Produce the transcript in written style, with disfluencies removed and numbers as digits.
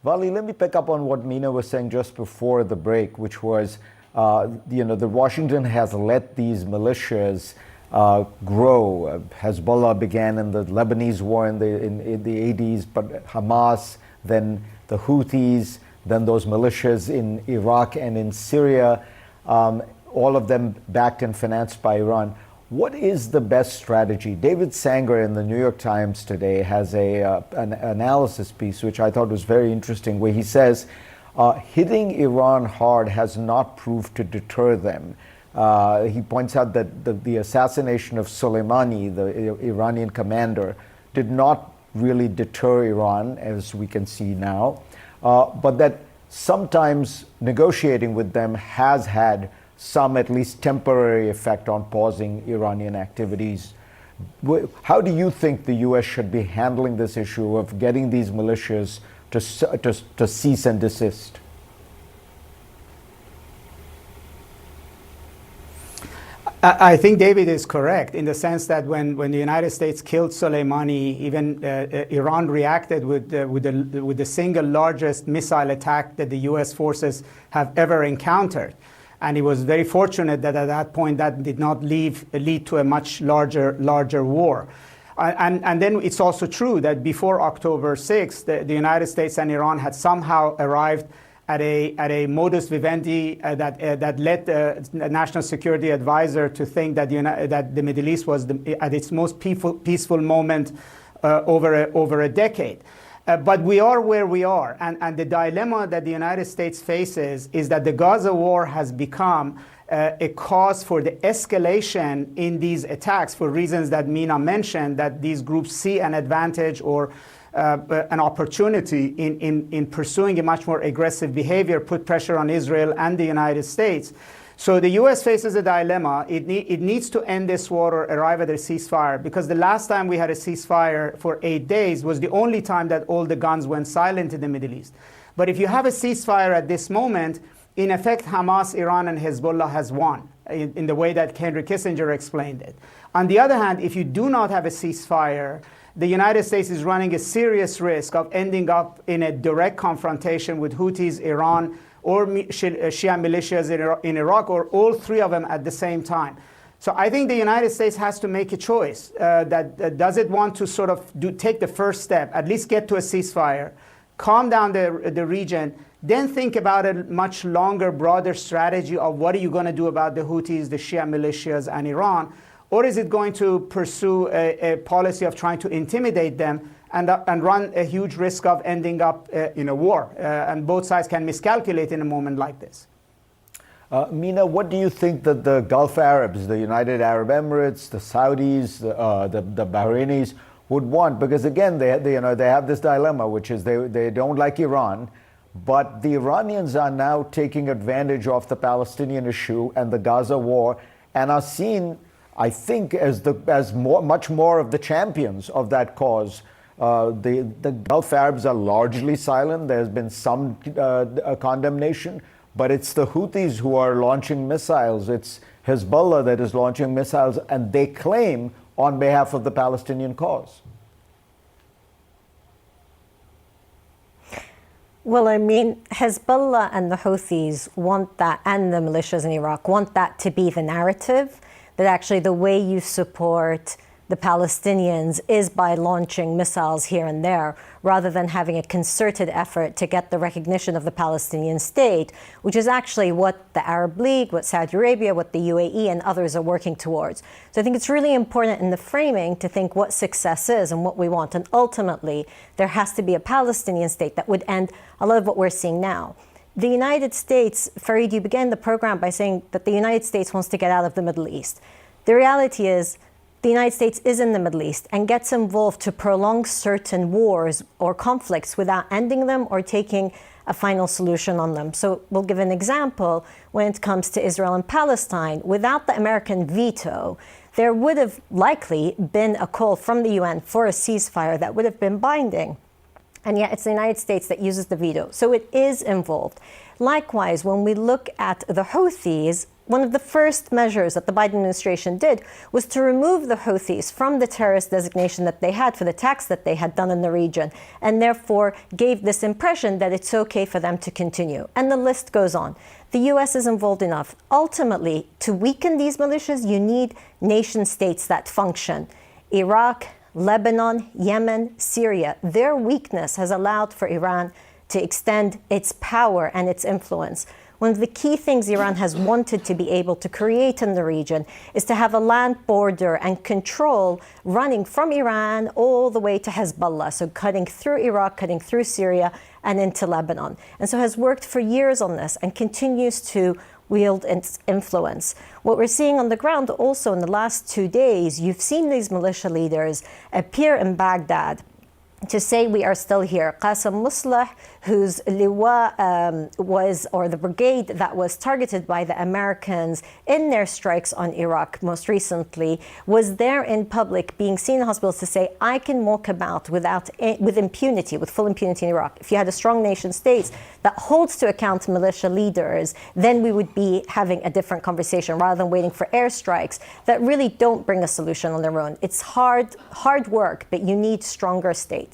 Vali, let me pick up on what Meena was saying just before the break, which was, that Washington has let these militias grow. Hezbollah began in the Lebanese war in the 80s, but Hamas, then the Houthis, then those militias in Iraq and in Syria, all of them backed and financed by Iran. What is the best strategy? David Sanger in the New York Times today has an analysis piece, which I thought was very interesting, where he says, hitting Iran hard has not proved to deter them. He points out that the assassination of Soleimani, the Iranian commander, did not really deter Iran, as we can see now, but that sometimes negotiating with them has had some at least temporary effect on pausing Iranian activities. How do you think the U.S. should be handling this issue of getting these militias to cease and desist? I think David is correct in the sense that when the United States killed Soleimani, even Iran reacted with the single largest missile attack that the U.S. forces have ever encountered. And it was very fortunate that at that point that did not lead to a much larger war. And then it's also true that before October 6th, the United States and Iran had somehow arrived at a modus vivendi that led the National Security Advisor to think that the Middle East was at its most peaceful moment over a decade. But we are where we are, and the dilemma that the United States faces is that the Gaza war has become a cause for the escalation in these attacks for reasons that Meena mentioned, that these groups see an advantage or an opportunity in pursuing a much more aggressive behavior, put pressure on Israel and the United States. So the U.S. faces a dilemma. It needs to end this war or arrive at a ceasefire, because the last time we had a ceasefire for 8 days was the only time that all the guns went silent in the Middle East. But if you have a ceasefire at this moment, in effect, Hamas, Iran, and Hezbollah has won in the way that Henry Kissinger explained it. On the other hand, if you do not have a ceasefire, the United States is running a serious risk of ending up in a direct confrontation with Houthis, Iran, or Shia militias in Iraq, or all three of them at the same time. So I think the United States has to make a choice. Does it want to sort of take the first step, at least get to a ceasefire, calm down the region, then think about a much longer, broader strategy of what are you going to do about the Houthis, the Shia militias, and Iran? Or is it going to pursue a policy of trying to intimidate them and run a huge risk of ending up in a war? And both sides can miscalculate in a moment like this. Meena, what do you think that the Gulf Arabs, the United Arab Emirates, the Saudis, the Bahrainis would want? Because again, they have this dilemma, which is they don't like Iran, but the Iranians are now taking advantage of the Palestinian issue and the Gaza war, and are seen, I think, as much more of the champions of that cause. The Gulf Arabs are largely silent. There's been some condemnation, but it's the Houthis who are launching missiles. It's Hezbollah that is launching missiles, and they claim on behalf of the Palestinian cause. Well, I mean, Hezbollah and the Houthis want that, and the militias in Iraq want that to be the narrative, that actually the way you support the Palestinians is by launching missiles here and there, rather than having a concerted effort to get the recognition of the Palestinian state, which is actually what the Arab League, what Saudi Arabia, what the UAE and others are working towards. So I think it's really important in the framing to think what success is and what we want. And ultimately, there has to be a Palestinian state that would end a lot of what we're seeing now. The United States, Farid, you began the program by saying that the United States wants to get out of the Middle East. The reality is, the United States is in the Middle East and gets involved to prolong certain wars or conflicts without ending them or taking a final solution on them. So we'll give an example when it comes to Israel and Palestine. Without the American veto, there would have likely been a call from the UN for a ceasefire that would have been binding. And yet it's the United States that uses the veto. So it is involved. Likewise, when we look at the Houthis, one of the first measures that the Biden administration did was to remove the Houthis from the terrorist designation that they had for the attacks that they had done in the region, and therefore gave this impression that it's okay for them to continue. And the list goes on. The US is involved enough. Ultimately, to weaken these militias, you need nation states that function. Iraq, Lebanon, Yemen, Syria. Their weakness has allowed for Iran to extend its power and its influence. One of the key things Iran has wanted to be able to create in the region is to have a land border and control running from Iran all the way to Hezbollah, so cutting through Iraq, cutting through Syria, and into Lebanon. And so has worked for years on this and continues to wield its influence. What we're seeing on the ground also in the last 2 days, you've seen these militia leaders appear in Baghdad to say we are still here. Qasim Musleh, whose liwa was, or the brigade that was targeted by the Americans in their strikes on Iraq most recently, was there in public being seen in hospitals to say, I can walk about with impunity, with full impunity in Iraq. If you had a strong nation state that holds to account militia leaders, then we would be having a different conversation rather than waiting for airstrikes that really don't bring a solution on their own. It's hard work, but you need stronger states.